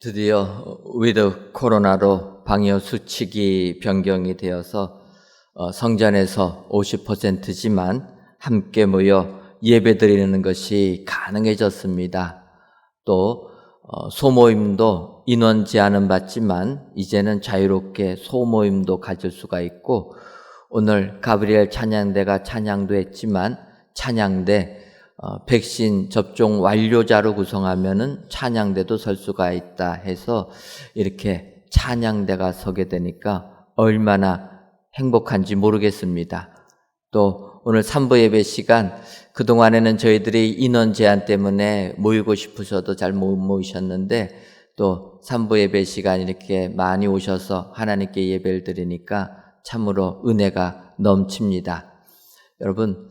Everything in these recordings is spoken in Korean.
드디어 위드 코로나로 방역 수칙이 변경이 되어서 성전에서 50%지만 함께 모여 예배드리는 것이 가능해졌습니다. 또 소모임도 인원 제한은 받지만 이제는 자유롭게 소모임도 가질 수가 있고, 오늘 가브리엘 찬양대가 찬양도 했지만 찬양대 백신 접종 완료자로 구성하면은 찬양대도 설 수가 있다 해서 이렇게 찬양대가 서게 되니까 얼마나 행복한지 모르겠습니다. 또 오늘 3부 예배 시간, 그동안에는 저희들이 인원 제한 때문에 모이고 싶으셔도 잘 못 모이셨는데, 또 3부 예배 시간 이렇게 많이 오셔서 하나님께 예배를 드리니까 참으로 은혜가 넘칩니다. 여러분,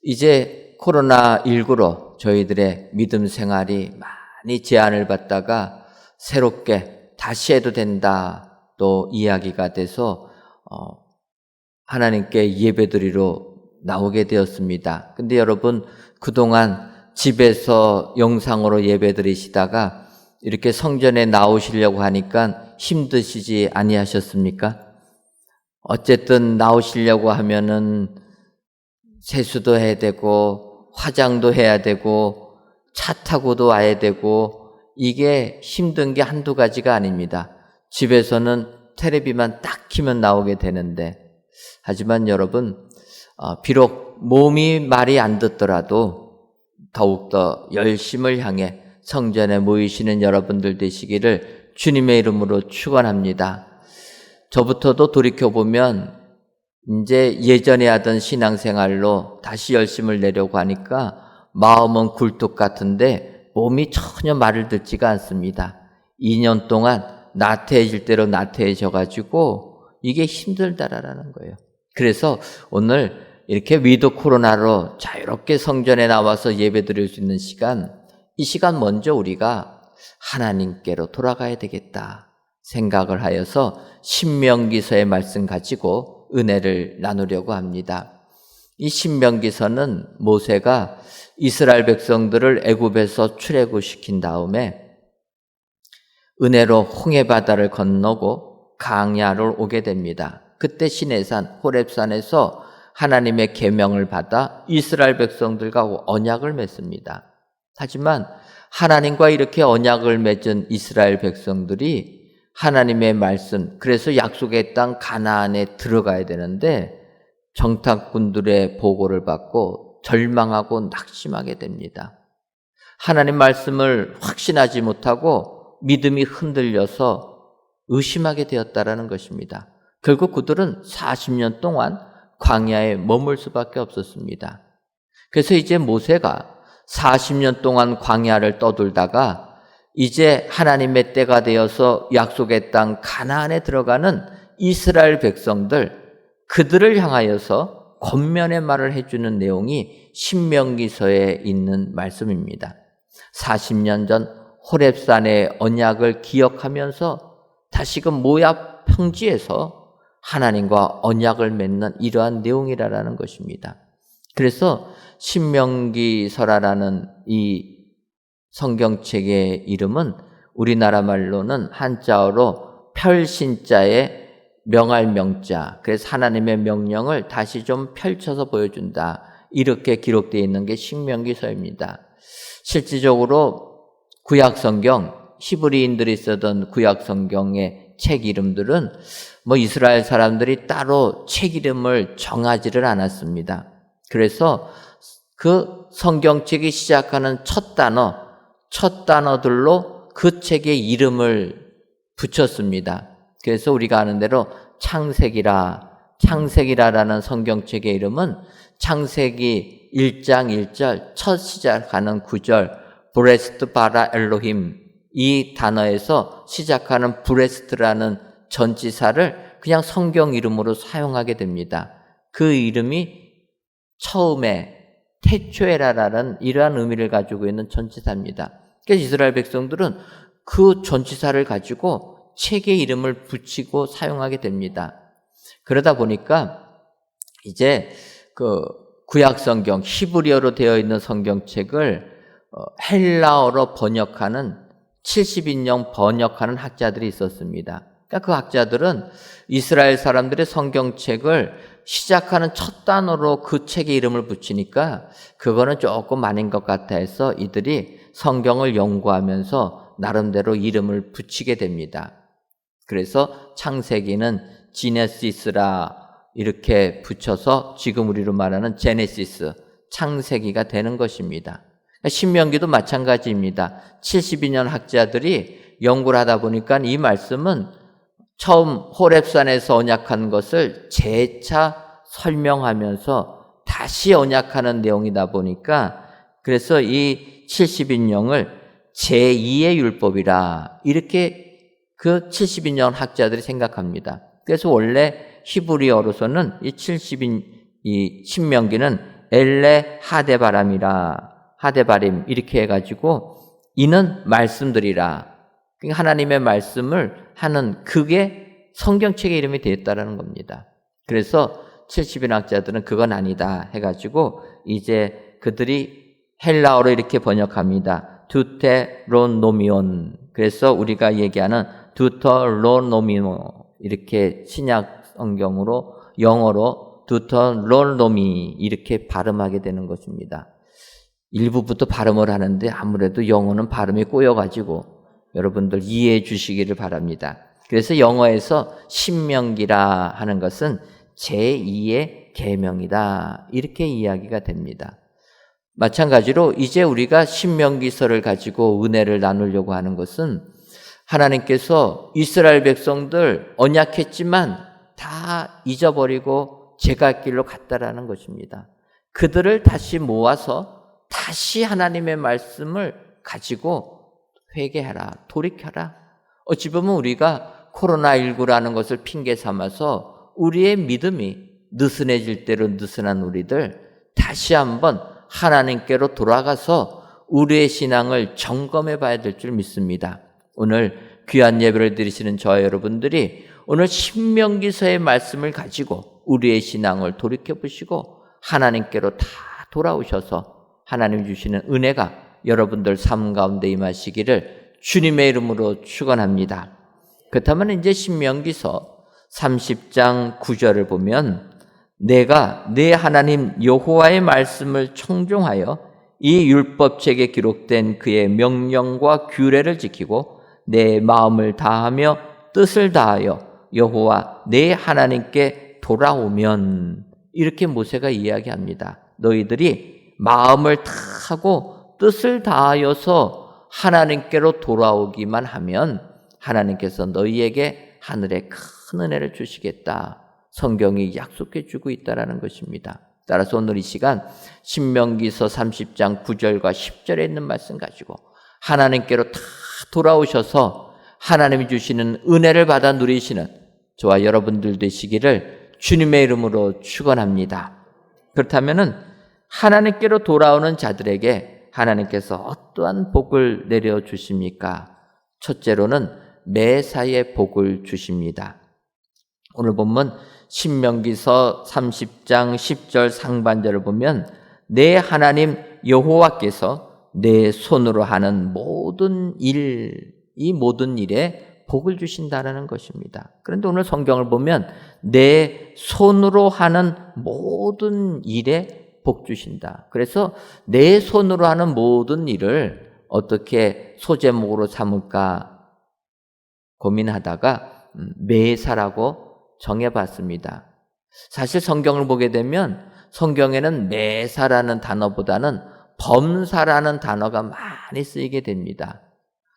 이제 코로나19로 저희들의 믿음 생활이 많이 제한을 받다가 새롭게 다시 해도 된다 또 이야기가 돼서 하나님께 예배드리러 나오게 되었습니다. 근데 여러분, 그동안 집에서 영상으로 예배드리시다가 이렇게 성전에 나오시려고 하니까 힘드시지 아니하셨습니까? 어쨌든 나오시려고 하면은 세수도 해야 되고 화장도 해야 되고 차 타고도 와야 되고, 이게 힘든 게 한두 가지가 아닙니다. 집에서는 텔레비만 딱 켜면 나오게 되는데, 하지만 여러분, 비록 몸이 말이 안 듣더라도 더욱더 열심을 향해 성전에 모이시는 여러분들 되시기를 주님의 이름으로 축원합니다. 저부터도 돌이켜보면 이제 예전에 하던 신앙생활로 다시 열심을 내려고 하니까 마음은 굴뚝 같은데 몸이 전혀 말을 듣지가 않습니다. 2년 동안 나태해질 대로 나태해져가지고 이게 힘들다라는 거예요. 그래서 오늘 이렇게 위드 코로나로 자유롭게 성전에 나와서 예배 드릴 수 있는 시간, 이 시간 먼저 우리가 하나님께로 돌아가야 되겠다 생각을 하여서 신명기서의 말씀 가지고 은혜를 나누려고 합니다. 이 신명기서는 모세가 이스라엘 백성들을 애굽에서 출애굽시킨 다음에 은혜로 홍해바다를 건너고 광야로 오게 됩니다. 그때 시내산 호렙산에서 하나님의 계명을 받아 이스라엘 백성들과 언약을 맺습니다. 하지만 하나님과 이렇게 언약을 맺은 이스라엘 백성들이 하나님의 말씀, 그래서 약속의 땅 가나안에 들어가야 되는데 정탐꾼들의 보고를 받고 절망하고 낙심하게 됩니다. 하나님 말씀을 확신하지 못하고 믿음이 흔들려서 의심하게 되었다라는 것입니다. 결국 그들은 40년 동안 광야에 머물 수밖에 없었습니다. 그래서 이제 모세가 40년 동안 광야를 떠돌다가 이제 하나님의 때가 되어서 약속의 땅 가나안에 들어가는 이스라엘 백성들, 그들을 향하여서 권면의 말을 해주는 내용이 신명기서에 있는 말씀입니다. 40년 전 호렙산의 언약을 기억하면서 다시금 모압 평지에서 하나님과 언약을 맺는 이러한 내용이라는 것입니다. 그래서 신명기서라는 이 성경책의 이름은 우리나라 말로는 한자어로 펼신자의 명할 명자, 그래서 하나님의 명령을 다시 좀 펼쳐서 보여준다, 이렇게 기록되어 있는 게 신명기서입니다. 실질적으로 구약성경, 히브리인들이 쓰던 구약성경의 책 이름들은 이스라엘 사람들이 따로 책 이름을 정하지를 않았습니다. 그래서 그 성경책이 시작하는 첫 단어들로 그 책의 이름을 붙였습니다. 그래서 우리가 아는 대로 창세기라라는 성경책의 이름은 창세기 1장 1절 첫 시작하는 구절 브레스트 바라 엘로힘, 이 단어에서 시작하는 브레스트라는 전치사를 그냥 성경 이름으로 사용하게 됩니다. 그 이름이 처음에 태초에라라는 이러한 의미를 가지고 있는 전치사입니다. 그래서 이스라엘 백성들은 그 전치사를 가지고 책의 이름을 붙이고 사용하게 됩니다. 그러다 보니까 이제 그 구약 성경, 히브리어로 되어 있는 성경책을 헬라어로 번역하는 70인령 번역하는 학자들이 있었습니다. 그러니까 그 학자들은 이스라엘 사람들의 성경책을 시작하는 첫 단어로 그 책의 이름을 붙이니까 그거는 조금 아닌 것 같아 해서 이들이 성경을 연구하면서 나름대로 이름을 붙이게 됩니다. 그래서 창세기는 지네시스라 이렇게 붙여서 지금 우리로 말하는 제네시스, 창세기가 되는 것입니다. 신명기도 마찬가지입니다. 72년 학자들이 연구를 하다 보니까 이 말씀은 처음 호렙산에서 언약한 것을 재차 설명하면서 다시 언약하는 내용이다 보니까 그래서 이 70인령을 제2의 율법이라 이렇게 그 70인령 학자들이 생각합니다. 그래서 원래 히브리어로서는 이 신명기는 엘레 하데바림 이렇게 해가지고 이는 말씀들이라. 그러니까 하나님의 말씀을 하는 그게 성경책의 이름이 되었다라는 겁니다. 그래서 70인 학자들은 그건 아니다 해가지고 이제 그들이 헬라어로 이렇게 번역합니다. 두테로노미온. 그래서 우리가 얘기하는 두터로노미오 이렇게 신약 성경으로 영어로 두터로노미 이렇게 발음하게 되는 것입니다. 일부부터 발음을 하는데 아무래도 영어는 발음이 꼬여가지고 여러분들 이해해 주시기를 바랍니다. 그래서 영어에서 신명기라 하는 것은 제2의 계명이다 이렇게 이야기가 됩니다. 마찬가지로 이제 우리가 신명기서를 가지고 은혜를 나누려고 하는 것은 하나님께서 이스라엘 백성들 언약했지만 다 잊어버리고 제갈 길로 갔다라는 것입니다. 그들을 다시 모아서 다시 하나님의 말씀을 가지고 회개하라, 돌이켜라. 어찌 보면 우리가 코로나19라는 것을 핑계 삼아서 우리의 믿음이 느슨해질 대로 느슨한 우리들 다시 한번 하나님께로 돌아가서 우리의 신앙을 점검해 봐야 될 줄 믿습니다. 오늘 귀한 예배를 드리시는 저와 여러분들이 오늘 신명기서의 말씀을 가지고 우리의 신앙을 돌이켜 보시고 하나님께로 다 돌아오셔서 하나님 주시는 은혜가 여러분들 삶 가운데 임하시기를 주님의 이름으로 축원합니다. 그렇다면 이제 신명기서 30장 9절을 보면 내가 내 하나님 여호와의 말씀을 청종하여 이 율법책에 기록된 그의 명령과 규례를 지키고 내 마음을 다하며 뜻을 다하여 여호와 내 하나님께 돌아오면 이렇게 모세가 이야기합니다. 너희들이 마음을 다하고 뜻을 다하여서 하나님께로 돌아오기만 하면 하나님께서 너희에게 하늘에 큰 은혜를 주시겠다. 성경이 약속해 주고 있다는 것입니다. 따라서 오늘 이 시간 신명기서 30장 9절과 10절에 있는 말씀 가지고 하나님께로 다 돌아오셔서 하나님이 주시는 은혜를 받아 누리시는 저와 여러분들 되시기를 주님의 이름으로 축원합니다. 그렇다면은 하나님께로 돌아오는 자들에게 하나님께서 어떠한 복을 내려 주십니까? 첫째로는 매사의 복을 주십니다. 오늘 본문 신명기서 30장 10절 상반절을 보면 내 하나님 여호와께서 내 손으로 하는 모든 일, 이 모든 일에 복을 주신다는 것입니다. 그런데 오늘 성경을 보면 내 손으로 하는 모든 일에 복 주신다. 그래서 내 손으로 하는 모든 일을 어떻게 소제목으로 삼을까 고민하다가 매사라고 정해봤습니다. 사실 성경을 보게 되면 성경에는 매사라는 단어보다는 범사라는 단어가 많이 쓰이게 됩니다.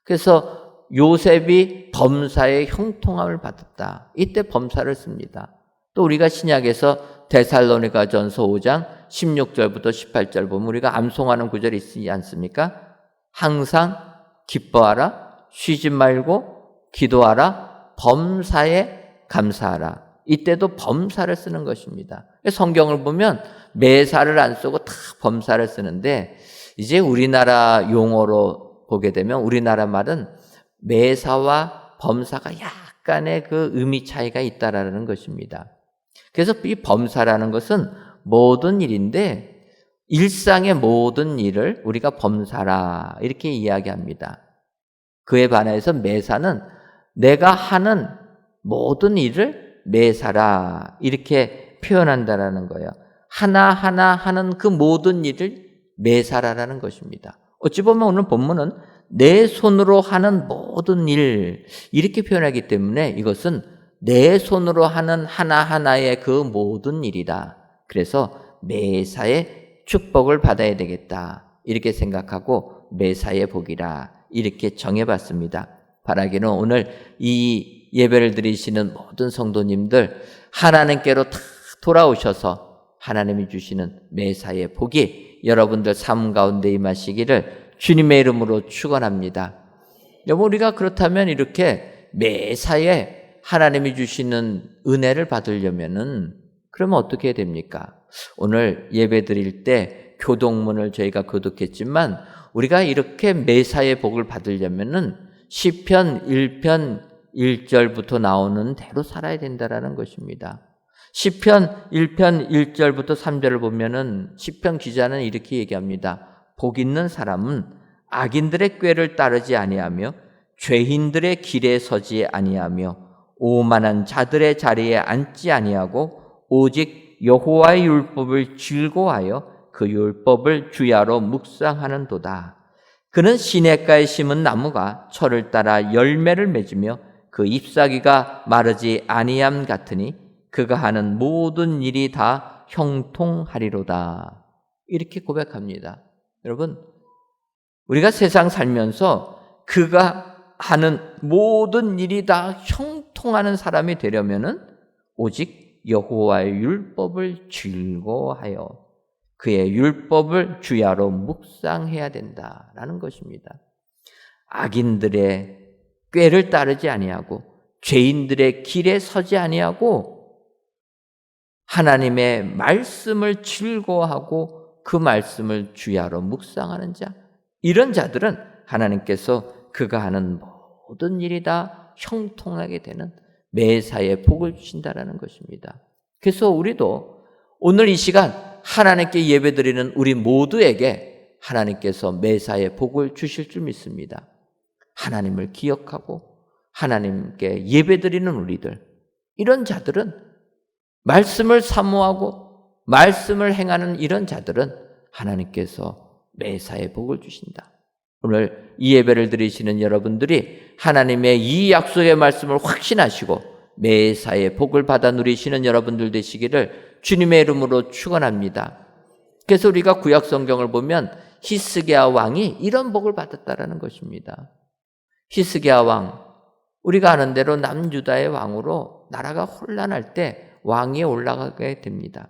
그래서 요셉이 범사의 형통함을 받았다. 이때 범사를 씁니다. 또 우리가 신약에서 데살로니가전서 5장 16절부터 18절 보면 우리가 암송하는 구절이 있지 않습니까? 항상 기뻐하라, 쉬지 말고 기도하라, 범사에 감사하라. 이때도 범사를 쓰는 것입니다. 성경을 보면 매사를 안 쓰고 다 범사를 쓰는데 이제 우리나라 용어로 보게 되면 우리나라 말은 매사와 범사가 약간의 그 의미 차이가 있다라는 것입니다. 그래서 이 범사라는 것은 모든 일인데 일상의 모든 일을 우리가 범사라 이렇게 이야기합니다. 그에 반해서 매사는 내가 하는 모든 일을 매사라 이렇게 표현한다라는 거예요. 하나하나 하는 그 모든 일을 매사라라는 것입니다. 어찌 보면 오늘 본문은 내 손으로 하는 모든 일 이렇게 표현하기 때문에 이것은 내 손으로 하는 하나하나의 그 모든 일이다. 그래서 매사의 축복을 받아야 되겠다. 이렇게 생각하고 매사의 복이라 이렇게 정해봤습니다. 바라기는 오늘 이 예배를 드리시는 모든 성도님들 하나님께로 다 돌아오셔서 하나님이 주시는 매사의 복이 여러분들 삶 가운데 임하시기를 주님의 이름으로 축원합니다. 여러분 우리가 그렇다면 이렇게 매사에 하나님이 주시는 은혜를 받으려면은 그러면 어떻게 해야 됩니까? 오늘 예배 드릴 때 교동문을 저희가 교독했지만 우리가 이렇게 매사의 복을 받으려면은 시편 1편 1절부터 나오는 대로 살아야 된다라는 것입니다. 시편 1편 1절부터 3절을 보면은 시편 기자는 이렇게 얘기합니다. 복 있는 사람은 악인들의 꾀를 따르지 아니하며 죄인들의 길에 서지 아니하며 오만한 자들의 자리에 앉지 아니하고 오직 여호와의 율법을 즐거워하여 그 율법을 주야로 묵상하는도다. 그는 시냇가에 심은 나무가 철을 따라 열매를 맺으며 그 잎사귀가 마르지 아니함 같으니 그가 하는 모든 일이 다 형통하리로다. 이렇게 고백합니다. 여러분, 우리가 세상 살면서 그가 하는 모든 일이 다 형통하는 사람이 되려면은 오직 여호와의 율법을 즐거워하여 그의 율법을 주야로 묵상해야 된다라는 것입니다. 악인들의 꾀를 따르지 아니하고 죄인들의 길에 서지 아니하고 하나님의 말씀을 즐거워하고 그 말씀을 주야로 묵상하는 자, 이런 자들은 하나님께서 그가 하는 모든 일이 다 형통하게 되는 매사의 복을 주신다라는 것입니다. 그래서 우리도 오늘 이 시간 하나님께 예배드리는 우리 모두에게 하나님께서 매사의 복을 주실 줄 믿습니다. 하나님을 기억하고 하나님께 예배드리는 우리들, 이런 자들은 말씀을 사모하고 말씀을 행하는 이런 자들은 하나님께서 매사의 복을 주신다. 오늘 이 예배를 드리시는 여러분들이 하나님의 이 약속의 말씀을 확신하시고 매사의 복을 받아 누리시는 여러분들 되시기를 주님의 이름으로 축원합니다. 그래서 우리가 구약 성경을 보면 히스기야 왕이 이런 복을 받았다라는 것입니다. 히스기야 왕, 우리가 아는 대로 남유다의 왕으로 나라가 혼란할 때 왕위에 올라가게 됩니다.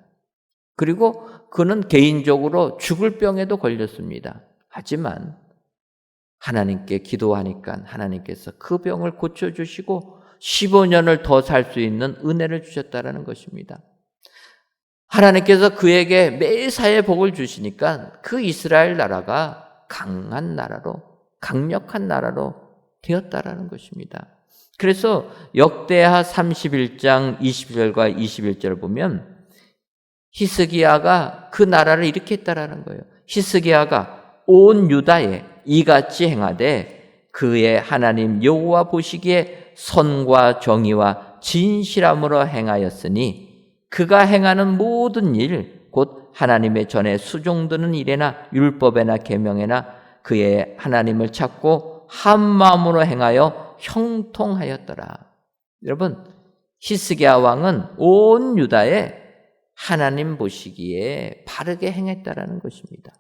그리고 그는 개인적으로 죽을 병에도 걸렸습니다. 하지만 하나님께 기도하니까 하나님께서 그 병을 고쳐주시고 15년을 더 살 수 있는 은혜를 주셨다라는 것입니다. 하나님께서 그에게 매사의 복을 주시니까 그 이스라엘 나라가 강한 나라로, 강력한 나라로 되었다라는 것입니다. 그래서 역대하 31장 20절과 21절을 보면 히스기야가 그 나라를 이렇게 했다라는 거예요. 히스기야가 온 유다에 이같이 행하되 그의 하나님 여호와 보시기에 선과 정의와 진실함으로 행하였으니 그가 행하는 모든 일, 곧 하나님의 전에 수종드는 일에나 율법에나 계명에나 그의 하나님을 찾고 한 마음으로 행하여 형통하였더라. 여러분, 히스기야 왕은 온 유다에 하나님 보시기에 바르게 행했다라는 것입니다.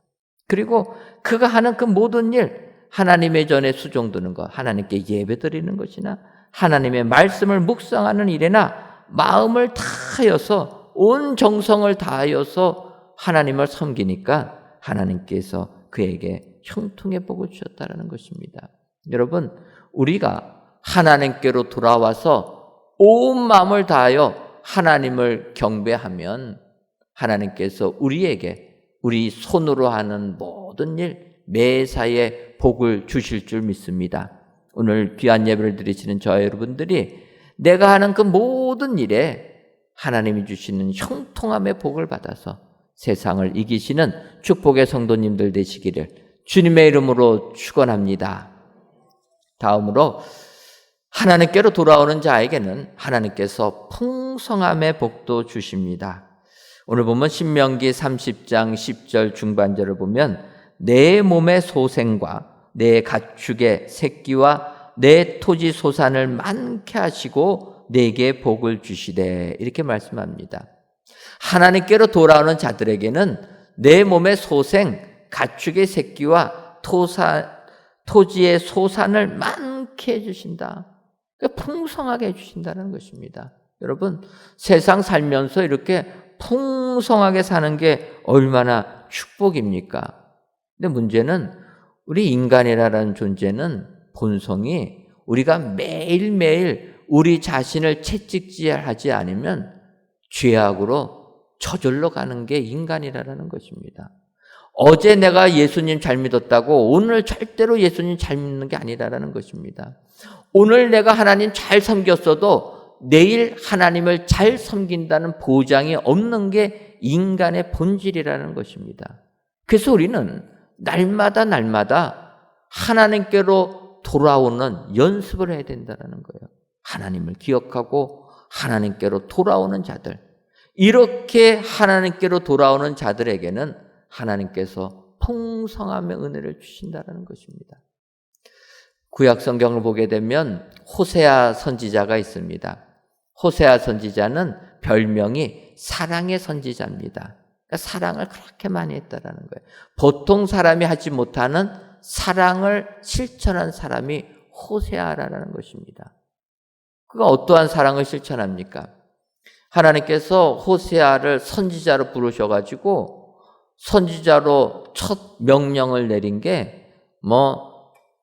그리고 그가 하는 그 모든 일, 하나님의 전에 수종드는 것, 하나님께 예배드리는 것이나 하나님의 말씀을 묵상하는 일에나 마음을 다하여서 온 정성을 다하여서 하나님을 섬기니까 하나님께서 그에게 형통의 복을 주셨다는 것입니다. 여러분, 우리가 하나님께로 돌아와서 온 마음을 다하여 하나님을 경배하면 하나님께서 우리에게 우리 손으로 하는 모든 일 매사에 복을 주실 줄 믿습니다. 오늘 귀한 예배를 드리시는 저와 여러분들이 내가 하는 그 모든 일에 하나님이 주시는 형통함의 복을 받아서 세상을 이기시는 축복의 성도님들 되시기를 주님의 이름으로 축원합니다. 다음으로 하나님께로 돌아오는 자에게는 하나님께서 풍성함의 복도 주십니다. 오늘 보면 신명기 30장 10절 중반절을 보면 내 몸의 소생과 내 가축의 새끼와 내 토지 소산을 많게 하시고 내게 복을 주시되 이렇게 말씀합니다. 하나님께로 돌아오는 자들에게는 내 몸의 소생, 가축의 새끼와 토지의 소산을 많게 해주신다. 풍성하게 해주신다는 것입니다. 여러분, 세상 살면서 이렇게 풍성하게 사는 게 얼마나 축복입니까? 근데 문제는 우리 인간이라는 존재는 본성이 우리가 매일매일 우리 자신을 채찍질하지 않으면 죄악으로 저절로 가는 게 인간이라는 것입니다. 어제 내가 예수님 잘 믿었다고 오늘 절대로 예수님 잘 믿는 게 아니라는 것입니다. 오늘 내가 하나님 잘 섬겼어도 내일 하나님을 잘 섬긴다는 보장이 없는 게 인간의 본질이라는 것입니다. 그래서 우리는 날마다 하나님께로 돌아오는 연습을 해야 된다는 거예요. 하나님을 기억하고 하나님께로 돌아오는 자들, 이렇게 하나님께로 돌아오는 자들에게는 하나님께서 풍성함의 은혜를 주신다는 것입니다. 구약 성경을 보게 되면 호세아 선지자가 있습니다. 호세아 선지자는 별명이 사랑의 선지자입니다. 그러니까 사랑을 그렇게 많이 했다라는 거예요. 보통 사람이 하지 못하는 사랑을 실천한 사람이 호세아라는 것입니다. 그가 어떠한 사랑을 실천합니까? 하나님께서 호세아를 선지자로 부르셔가지고 선지자로 첫 명령을 내린 게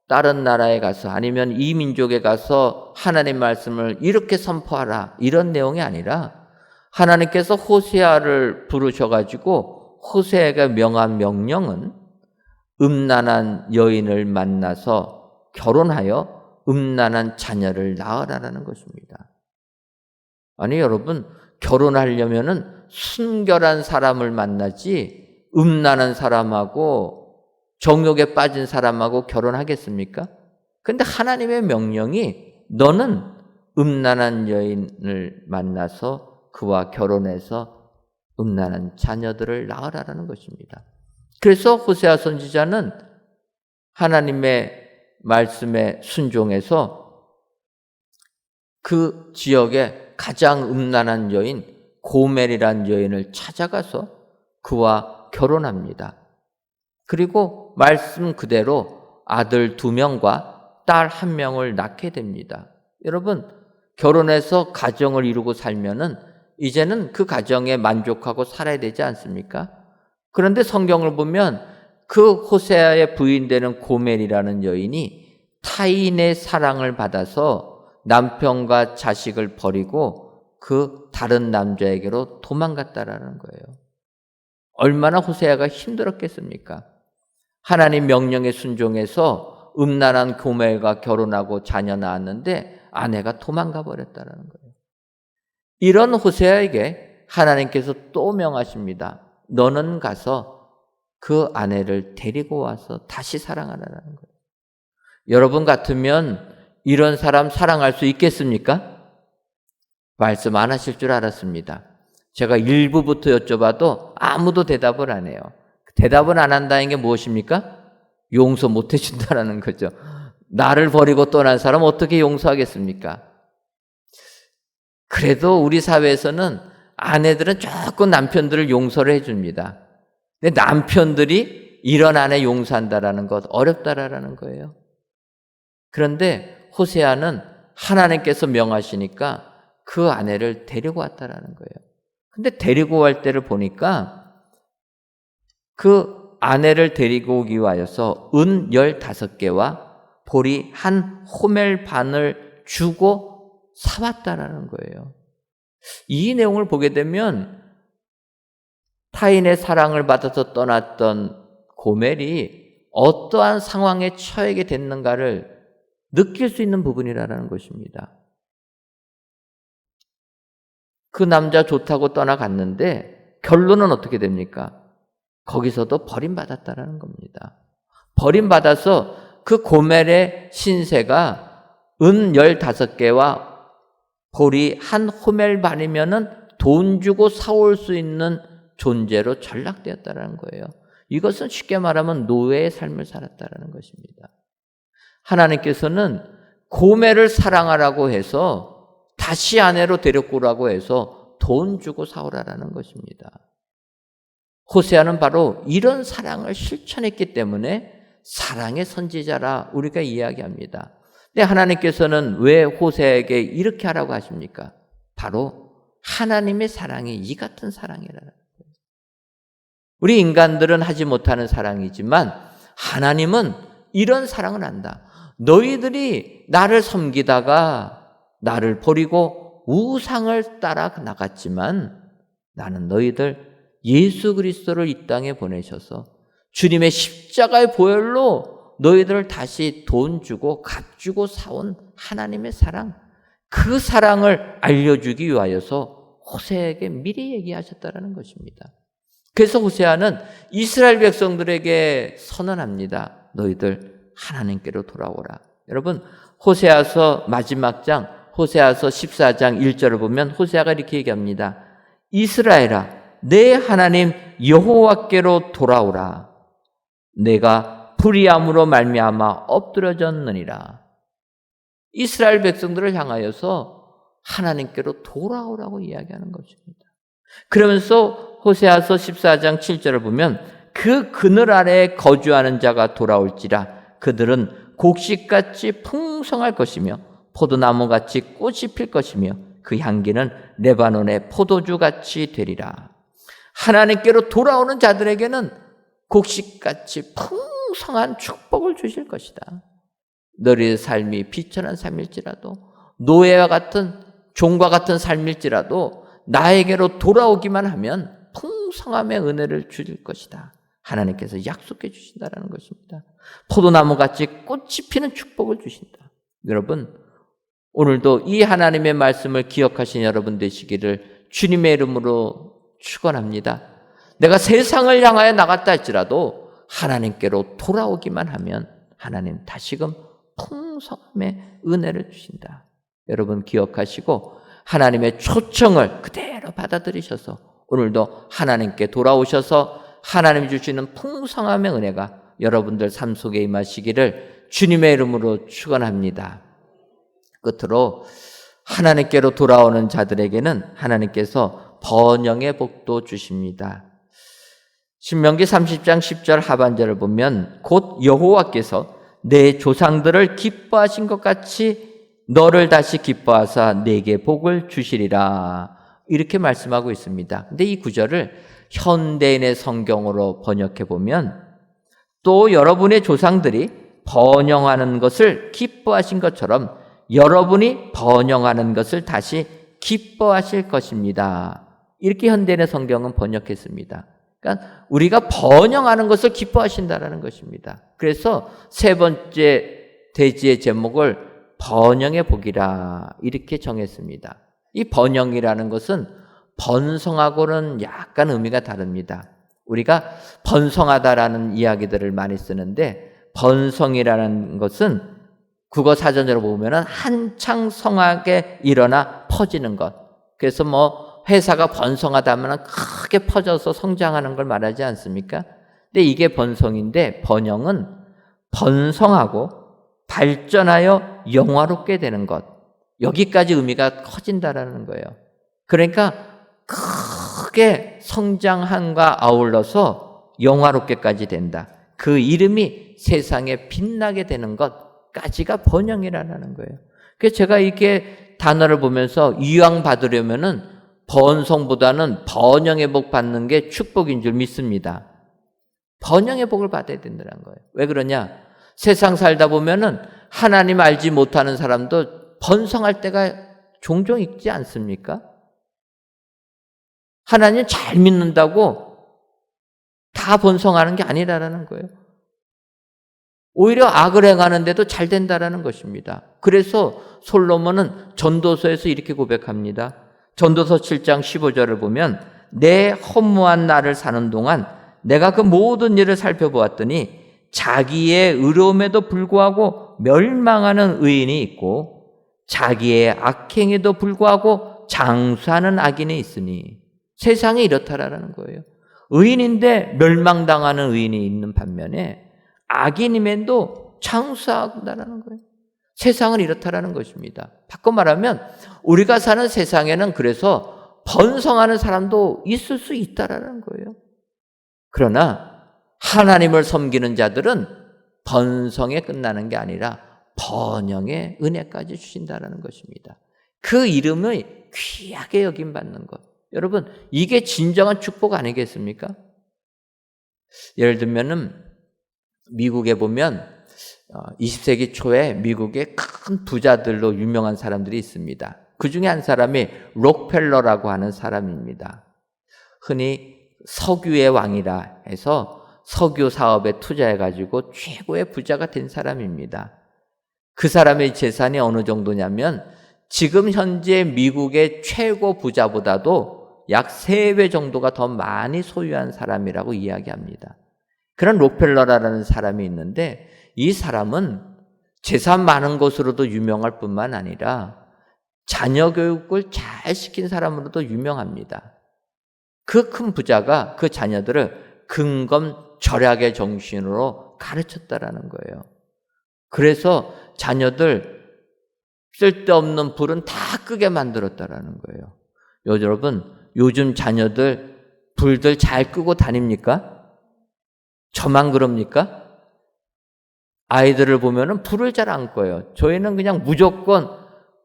다른 나라에 가서 아니면 이 민족에 가서 하나님 말씀을 이렇게 선포하라 이런 내용이 아니라 하나님께서 호세아를 부르셔가지고 호세아가 명한 명령은 음란한 여인을 만나서 결혼하여 음란한 자녀를 낳으라는 것입니다. 아니 여러분, 결혼하려면은 순결한 사람을 만나지 음란한 사람하고 정욕에 빠진 사람하고 결혼하겠습니까? 근데 하나님의 명령이 너는 음란한 여인을 만나서 그와 결혼해서 음란한 자녀들을 낳으라는 것입니다. 그래서 호세아 선지자는 하나님의 말씀에 순종해서 그 지역에 가장 음란한 여인 고멜이라는 여인을 찾아가서 그와 결혼합니다. 그리고 말씀 그대로 아들 2명과 딸 1명을 낳게 됩니다. 여러분, 결혼해서 가정을 이루고 살면은 이제는 그 가정에 만족하고 살아야 되지 않습니까? 그런데 성경을 보면 그 호세아의 부인되는 고멜이라는 여인이 타인의 사랑을 받아서 남편과 자식을 버리고 그 다른 남자에게로 도망갔다라는 거예요. 얼마나 호세아가 힘들었겠습니까? 하나님 명령에 순종해서 음란한 고멜과 결혼하고 자녀 낳았는데 아내가 도망가 버렸다는 거예요. 이런 호세아에게 하나님께서 또 명하십니다. 너는 가서 그 아내를 데리고 와서 다시 사랑하라는 거예요. 여러분 같으면 이런 사람 사랑할 수 있겠습니까? 말씀 안 하실 줄 알았습니다. 제가 일부부터 여쭤봐도 아무도 대답을 안 해요. 대답을 안 한다는 게 무엇입니까? 용서 못 해준다는 거죠. 나를 버리고 떠난 사람 어떻게 용서하겠습니까? 그래도 우리 사회에서는 아내들은 조금 남편들을 용서를 해줍니다. 근데 남편들이 이런 아내 용서한다라는 것 어렵다라는 거예요. 그런데 호세아는 하나님께서 명하시니까 그 아내를 데리고 왔다라는 거예요. 근데 데리고 갈 때를 보니까 그 아내를 데리고 오기 위하여서 은 15개와 보리 한 호멜 반을 주고 사왔다라는 거예요. 이 내용을 보게 되면 타인의 사랑을 받아서 떠났던 고멜이 어떠한 상황에 처하게 됐는가를 느낄 수 있는 부분이라는 것입니다. 그 남자 좋다고 떠나갔는데 결론은 어떻게 됩니까? 거기서도 버림받았다라는 겁니다. 버림받아서 그 고멜의 신세가 은 15개와 보리 한 호멜 반이면은 돈 주고 사올 수 있는 존재로 전락되었다는 거예요. 이것은 쉽게 말하면 노예의 삶을 살았다는 것입니다. 하나님께서는 고멜을 사랑하라고 해서 다시 아내로 데리고 오라고 해서 돈 주고 사오라라는 것입니다. 호세아는 바로 이런 사랑을 실천했기 때문에 사랑의 선지자라 우리가 이야기합니다. 근데 하나님께서는 왜 호세아에게 이렇게 하라고 하십니까? 바로 하나님의 사랑이 이 같은 사랑이라는 거예요. 우리 인간들은 하지 못하는 사랑이지만 하나님은 이런 사랑을 한다. 너희들이 나를 섬기다가 나를 버리고 우상을 따라 나갔지만 나는 너희들 예수 그리스도를 이 땅에 보내셔서 주님의 십자가의 보혈로 너희들을 다시 돈 주고 값 주고 사온 하나님의 사랑, 그 사랑을 알려주기 위하여서 호세아에게 미리 얘기하셨다는 것입니다. 그래서 호세아는 이스라엘 백성들에게 선언합니다. 너희들 하나님께로 돌아오라. 여러분, 호세아서 마지막 장, 호세아서 14장 1절을 보면 호세아가 이렇게 얘기합니다. 이스라엘아, 내 하나님 여호와께로 돌아오라. 내가 불의함으로 말미암아 엎드러졌느니라. 이스라엘 백성들을 향하여서 하나님께로 돌아오라고 이야기하는 것입니다. 그러면서 호세아서 14장 7절을 보면 그 그늘 아래에 거주하는 자가 돌아올지라. 그들은 곡식같이 풍성할 것이며 포도나무같이 꽃이 필 것이며 그 향기는 레바논의 포도주같이 되리라. 하나님께로 돌아오는 자들에게는 곡식같이 풍성한 축복을 주실 것이다. 너희의 삶이 비천한 삶일지라도 노예와 같은 종과 같은 삶일지라도 나에게로 돌아오기만 하면 풍성함의 은혜를 주실 것이다. 하나님께서 약속해 주신다는 것입니다. 포도나무같이 꽃이 피는 축복을 주신다. 여러분, 오늘도 이 하나님의 말씀을 기억하신 여러분 되시기를 주님의 이름으로 축원합니다. 내가 세상을 향하여 나갔다 할지라도 하나님께로 돌아오기만 하면 하나님 다시금 풍성함의 은혜를 주신다. 여러분 기억하시고 하나님의 초청을 그대로 받아들이셔서 오늘도 하나님께 돌아오셔서 하나님이 주시는 풍성함의 은혜가 여러분들 삶 속에 임하시기를 주님의 이름으로 축원합니다. 끝으로 하나님께로 돌아오는 자들에게는 하나님께서 번영의 복도 주십니다. 신명기 30장 10절 하반절을 보면 곧 여호와께서 내 조상들을 기뻐하신 것 같이 너를 다시 기뻐하사 내게 복을 주시리라. 이렇게 말씀하고 있습니다. 근데 이 구절을 현대인의 성경으로 번역해 보면 또 여러분의 조상들이 번영하는 것을 기뻐하신 것처럼 여러분이 번영하는 것을 다시 기뻐하실 것입니다. 이렇게 현대인의 성경은 번역했습니다. 그러니까 우리가 번영하는 것을 기뻐하신다라는 것입니다. 그래서 세 번째 대지의 제목을 번영의 복이라 이렇게 정했습니다. 이 번영이라는 것은 번성하고는 약간 의미가 다릅니다. 우리가 번성하다라는 이야기들을 많이 쓰는데 번성이라는 것은 국어 사전으로 보면은 한창 성하게 일어나 퍼지는 것. 그래서 회사가 번성하다면 크게 퍼져서 성장하는 걸 말하지 않습니까? 근데 이게 번성인데 번영은 번성하고 발전하여 영화롭게 되는 것. 여기까지 의미가 커진다라는 거예요. 그러니까 크게 성장함과 아울러서 영화롭게까지 된다. 그 이름이 세상에 빛나게 되는 것까지가 번영이라는 거예요. 그래서 제가 이렇게 단어를 보면서 이왕 받으려면은 번성보다는 번영의 복 받는 게 축복인 줄 믿습니다. 번영의 복을 받아야 된다는 거예요. 왜 그러냐? 세상 살다 보면은 하나님 알지 못하는 사람도 번성할 때가 종종 있지 않습니까? 하나님 잘 믿는다고 다 번성하는 게 아니라는 거예요. 오히려 악을 행하는데도 잘 된다라는 것입니다. 그래서 솔로몬은 전도서에서 이렇게 고백합니다. 전도서 7장 15절을 보면 내 허무한 날을 사는 동안 내가 그 모든 일을 살펴보았더니 자기의 의로움에도 불구하고 멸망하는 의인이 있고 자기의 악행에도 불구하고 장수하는 악인이 있으니 세상이 이렇다라는 거예요. 의인인데 멸망당하는 의인이 있는 반면에 악인임에도 장수한다라는 거예요. 세상은 이렇다라는 것입니다. 바꿔 말하면 우리가 사는 세상에는 그래서 번성하는 사람도 있을 수 있다라는 거예요. 그러나 하나님을 섬기는 자들은 번성에 끝나는 게 아니라 번영의 은혜까지 주신다라는 것입니다. 그 이름을 귀하게 여김받는 것. 여러분, 이게 진정한 축복 아니겠습니까? 예를 들면은 미국에 보면 20세기 초에 미국의 큰 부자들로 유명한 사람들이 있습니다. 그 중에 한 사람이 록펠러라고 하는 사람입니다. 흔히 석유의 왕이라 해서 석유 사업에 투자해가지고 최고의 부자가 된 사람입니다. 그 사람의 재산이 어느 정도냐면 지금 현재 미국의 최고 부자보다도 약 3배 정도가 더 많이 소유한 사람이라고 이야기합니다. 그런 록펠러라는 사람이 있는데 이 사람은 재산 많은 것으로도 유명할 뿐만 아니라 자녀 교육을 잘 시킨 사람으로도 유명합니다. 그 큰 부자가 그 자녀들을 근검 절약의 정신으로 가르쳤다라는 거예요. 그래서 자녀들 쓸데없는 불은 다 끄게 만들었다라는 거예요. 여러분, 요즘 자녀들 불들 잘 끄고 다닙니까? 저만 그럽니까? 아이들을 보면은 불을 잘 안 꺼요. 저희는 그냥 무조건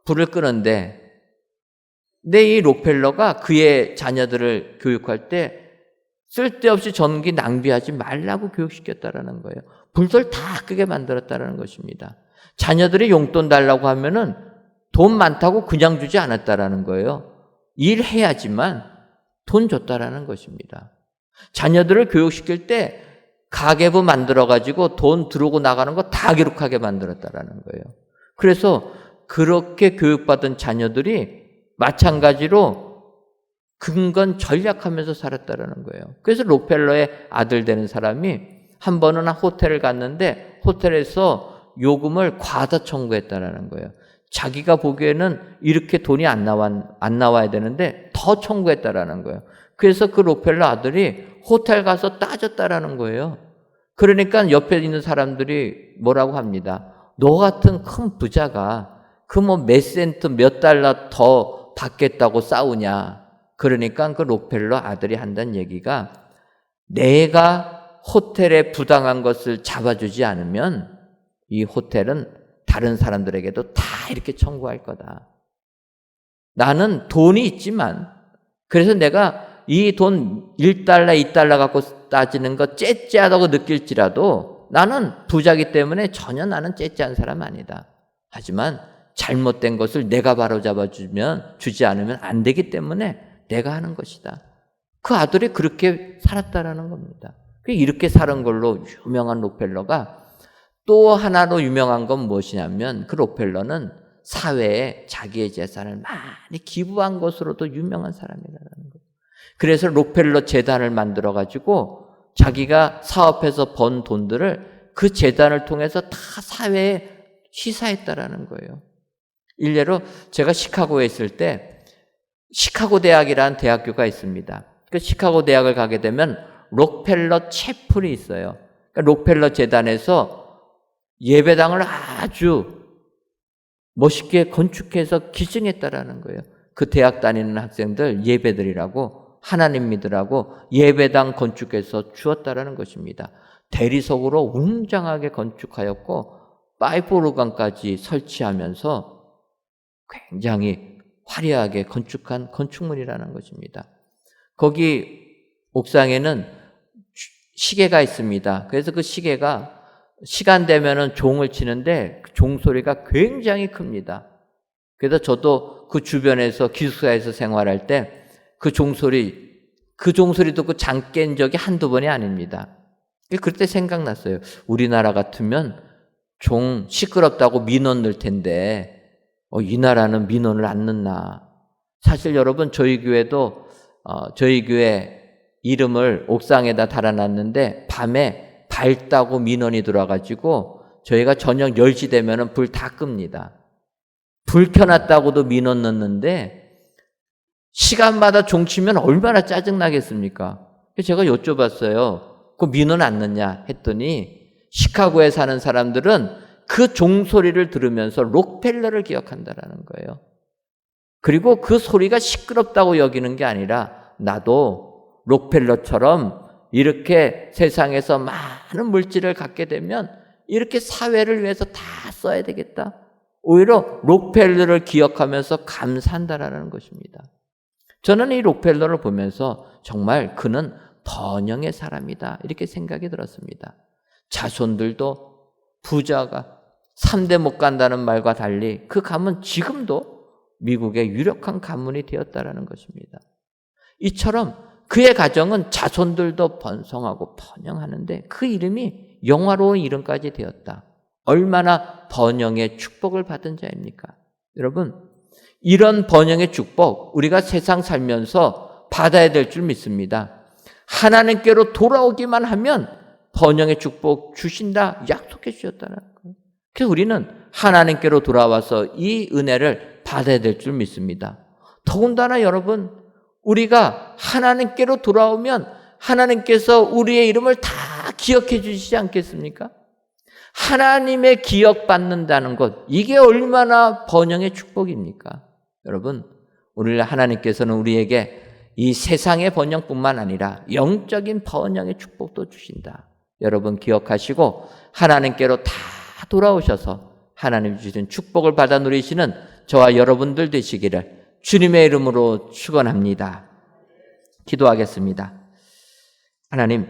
불을 끄는데, 근데 이 록펠러가 그의 자녀들을 교육할 때 쓸데없이 전기 낭비하지 말라고 교육시켰다라는 거예요. 불들 다 끄게 만들었다라는 것입니다. 자녀들이 용돈 달라고 하면은 돈 많다고 그냥 주지 않았다라는 거예요. 일해야지만 돈 줬다라는 것입니다. 자녀들을 교육시킬 때 가계부 만들어가지고 돈 들어오고 나가는 거 다 기록하게 만들었다라는 거예요. 그래서 그렇게 교육받은 자녀들이 마찬가지로 근건 전략하면서 살았다라는 거예요. 그래서 록펠러의 아들 되는 사람이 한 번은 호텔을 갔는데 호텔에서 요금을 과다 청구했다라는 거예요. 자기가 보기에는 이렇게 돈이 안 나와야 되는데 더 청구했다라는 거예요. 그래서 그 록펠러 아들이 호텔 가서 따졌다라는 거예요. 그러니까 옆에 있는 사람들이 뭐라고 합니다. 너 같은 큰 부자가 그 뭐 몇 센트 몇 달러 더 받겠다고 싸우냐. 그러니까 그 록펠러 아들이 한다는 얘기가 내가 호텔에 부당한 것을 잡아주지 않으면 이 호텔은 다른 사람들에게도 다 이렇게 청구할 거다. 나는 돈이 있지만 그래서 내가 이 돈 1달러, 2달러 갖고 따지는 거 째째하다고 느낄지라도 나는 부자기 때문에 전혀 나는 째째한 사람 아니다. 하지만 잘못된 것을 내가 주지 않으면 안 되기 때문에 내가 하는 것이다. 그 아들이 그렇게 살았다라는 겁니다. 이렇게 사는 걸로 유명한 록펠러가 또 하나로 유명한 건 무엇이냐면 그 록펠러는 사회에 자기의 재산을 많이 기부한 것으로도 유명한 사람이라는 거예요. 그래서 록펠러 재단을 만들어 가지고 자기가 사업해서 번 돈들을 그 재단을 통해서 다 사회에 시사했다라는 거예요. 일례로 제가 시카고에 있을 때 시카고 대학이라는 대학교가 있습니다. 그 시카고 대학을 가게 되면 록펠러 채플이 있어요. 그러니까 록펠러 재단에서 예배당을 아주 멋있게 건축해서 기증했다라는 거예요. 그 대학 다니는 학생들 예배드리라고 하나님 믿으라고 예배당 건축해서 주었다라는 것입니다. 대리석으로 웅장하게 건축하였고 파이프 오르간까지 설치하면서 굉장히 화려하게 건축한 건축물이라는 것입니다. 거기 옥상에는 시계가 있습니다. 그래서 그 시계가 시간 되면은 종을 치는데 종 소리가 굉장히 큽니다. 그래서 저도 그 주변에서 기숙사에서 생활할 때 그 종소리 듣고 잠 깬 적이 한두 번이 아닙니다. 그때 생각났어요. 우리나라 같으면 종 시끄럽다고 민원 넣을 텐데 이 나라는 민원을 안 넣나. 사실 여러분 저희 교회도 저희 교회 이름을 옥상에다 달아놨는데 밤에 밝다고 민원이 들어와가지고 저희가 저녁 10시 되면 불 다 끕니다. 불 켜놨다고도 민원 넣는데 시간마다 종치면 얼마나 짜증나겠습니까? 제가 여쭤봤어요. 그 민원 안 넣냐 했더니 시카고에 사는 사람들은 그 종소리를 들으면서 록펠러를 기억한다라는 거예요. 그리고 그 소리가 시끄럽다고 여기는 게 아니라 나도 록펠러처럼 이렇게 세상에서 많은 물질을 갖게 되면 이렇게 사회를 위해서 다 써야 되겠다. 오히려 록펠러를 기억하면서 감사한다라는 것입니다. 저는 이 록펠러를 보면서 정말 그는 번영의 사람이다 이렇게 생각이 들었습니다. 자손들도 부자가 3대 못 간다는 말과 달리 그 가문 지금도 미국의 유력한 가문이 되었다라는 것입니다. 이처럼 그의 가정은 자손들도 번성하고 번영하는데 그 이름이 영화로운 이름까지 되었다. 얼마나 번영의 축복을 받은 자입니까? 여러분, 이런 번영의 축복 우리가 세상 살면서 받아야 될 줄 믿습니다. 하나님께로 돌아오기만 하면 번영의 축복 주신다 약속해 주셨다는 거예요. 그래서 우리는 하나님께로 돌아와서 이 은혜를 받아야 될 줄 믿습니다. 더군다나 여러분, 우리가 하나님께로 돌아오면 하나님께서 우리의 이름을 다 기억해 주시지 않겠습니까? 하나님의 기억받는다는 것, 이게 얼마나 번영의 축복입니까? 여러분, 오늘 하나님께서는 우리에게 이 세상의 번영뿐만 아니라 영적인 번영의 축복도 주신다. 여러분 기억하시고 하나님께로 다 돌아오셔서 하나님 주신 축복을 받아 누리시는 저와 여러분들 되시기를 주님의 이름으로 축원합니다. 기도하겠습니다. 하나님,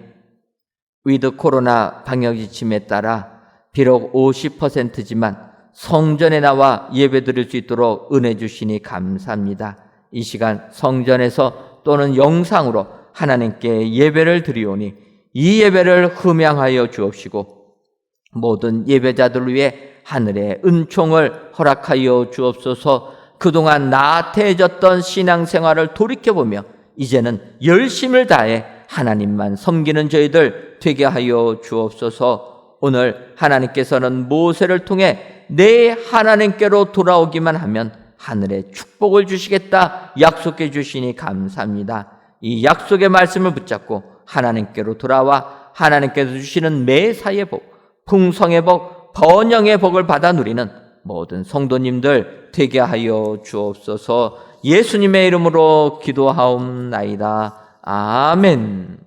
위드 코로나 방역 지침에 따라 비록 50%지만 성전에 나와 예배 드릴 수 있도록 은혜 주시니 감사합니다. 이 시간 성전에서 또는 영상으로 하나님께 예배를 드리오니 이 예배를 흠양하여 주옵시고 모든 예배자들을 위해 하늘의 은총을 허락하여 주옵소서. 그동안 나태해졌던 신앙생활을 돌이켜보며 이제는 열심을 다해 하나님만 섬기는 저희들 되게 하여 주옵소서. 오늘 하나님께서는 모세를 통해 내 하나님께로 돌아오기만 하면 하늘의 축복을 주시겠다 약속해 주시니 감사합니다. 이 약속의 말씀을 붙잡고 하나님께로 돌아와 하나님께서 주시는 매사의 복, 풍성의 복, 번영의 복을 받아 누리는 모든 성도님들 되게 하여 주옵소서. 예수님의 이름으로 기도하옵나이다. 아멘.